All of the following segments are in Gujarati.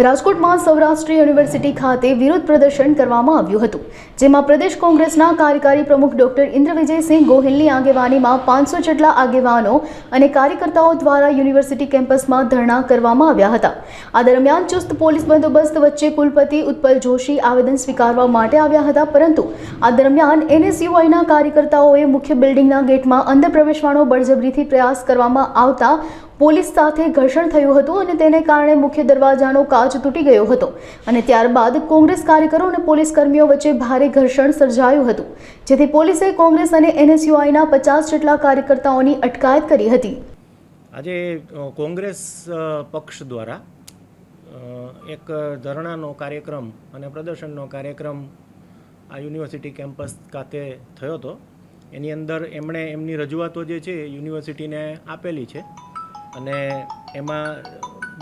રાજકોટમાં સૌરાષ્ટ્ર યુનિવર્સિટી ખાતે વિરોધ પ્રદર્શન કરવામાં આવ્યું હતું, જેમાં પ્રદેશ કોંગ્રેસના કાર્યકારી પ્રમુખ ડોક્ટર ઇન્દ્રવિજયસિંહ ગોહિલની આગેવાનીમાં 500 જેટલા આગેવાનો અને કાર્યકર્તાઓ દ્વારા યુનિવર્સિટી કેમ્પસમાં ધરણા કરવામાં આવ્યા હતા। આ દરમિયાન ચુસ્ત પોલીસ બંદોબસ્ત વચ્ચે કુલપતિ ઉત્પલ જોશી આવેદન સ્વીકારવા માટે આવ્યા હતા, પરંતુ આ દરમિયાન એનએસયુઆઈના કાર્યકર્તાઓએ મુખ્ય બિલ્ડિંગના ગેટમાં અંદર પ્રવેશવાનો બળજબરીથી પ્રયાસ કરવામાં આવતા પોલીસ સાથે ઘર્ષણ થયું હતું અને તેને કારણે મુખ્ય દરવાજાનો કાચ તૂટી ગયો હતો અને ત્યારબાદ કોંગ્રેસ કાર્યકરો અને પોલીસ કર્મીઓ વચ્ચે ભારે ઘર્ષણ સર્જાયું હતું, જેથી પોલીસે કોંગ્રેસ અને એનએસયુઆઈના 50 જેટલા કાર્યકર્તાઓની અટકાયત કરી હતી। આજે કોંગ્રેસ પક્ષ દ્વારા એક ધરણાનો કાર્યક્રમ અને પ્રદર્શનનો કાર્યક્રમ આ યુનિવર્સિટી કેમ્પસ ખાતે થયો હતો। એની અંદર એમણે એમની રજૂઆતો જે છે યુનિવર્સિટીને આપેલી છે અને એમાં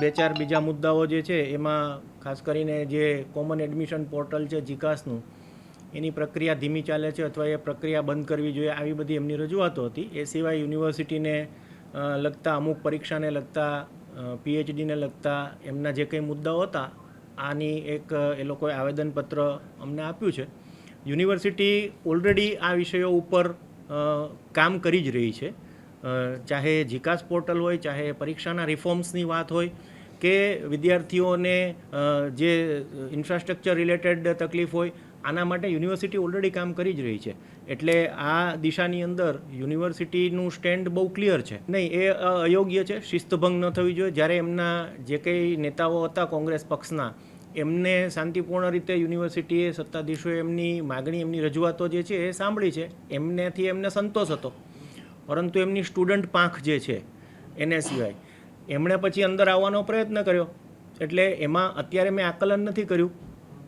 બે ચાર બીજા મુદ્દાઓ જે છે એમાં ખાસ કરીને જે કોમન એડમિશન પોર્ટલ છે જીકાસનું, એની પ્રક્રિયા ધીમી ચાલે છે અથવા એ પ્રક્રિયા બંધ કરવી જોઈએ, આવી બધી એમની રજૂઆતો હતી। એ સિવાય યુનિવર્સિટીને લગતા અમુક પરીક્ષાને લગતા પીએચડીને લગતા એમના જે કંઈ મુદ્દાઓ હતા આની એક એ લોકોએ આવેદનપત્ર અમને આપ્યું છે। યુનિવર્સિટી ઓલરેડી આ વિષયો ઉપર કામ કરી જ રહી છે, ચાહે જીકાસ પોર્ટલ હોય, ચાહે પરીક્ષાના રિફોર્મ્સની વાત હોય કે વિદ્યાર્થીઓને જે ઇન્ફ્રાસ્ટ્રક્ચર રિલેટેડ તકલીફ હોય, આના માટે યુનિવર્સિટી ઓલરેડી કામ કરી જ રહી છે। એટલે આ દિશાની અંદર યુનિવર્સિટીનું સ્ટેન્ડ બહુ ક્લિયર છે, નહીં એ અયોગ્ય છે, શિસ્તભંગ ન થવી જોઈએ। જ્યારે એમના જે કંઈ નેતાઓ હતા કોંગ્રેસ પક્ષના, એમને શાંતિપૂર્ણ રીતે યુનિવર્સિટીએ સત્તાધીશોએ એમની માગણી, એમની રજૂઆતો જે છે એ સાંભળી છે, એમનેથી એમને સંતોષ હતો, પરંતુ એમની સ્ટુડન્ટ પાંખ જે છે એનએસયુઆઈ, એમણે પછી અંદર આવવાનો પ્રયત્ન કર્યો। એટલે એમાં અત્યારે મેં આકલન નથી કર્યું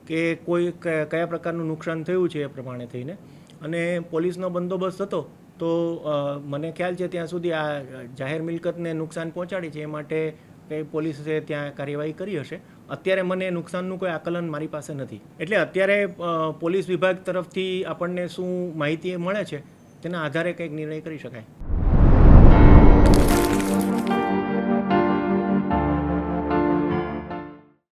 કે કોઈ કયા પ્રકારનું નુકસાન થયું છે એ પ્રમાણે થઈને, અને પોલીસનો બંદોબસ્ત હતો તો મને ખ્યાલ છે ત્યાં સુધી આ જાહેર મિલકતને નુકસાન પહોંચાડી છે એ માટે કંઈ પોલીસે ત્યાં કાર્યવાહી કરી હશે। અત્યારે મને નુકસાનનું કોઈ આકલન મારી પાસે નથી, એટલે અત્યારે પોલીસ વિભાગ તરફથી આપણને શું માહિતી મળે છે તેના આધારે કંઈક નિર્ણય કરી શકાય।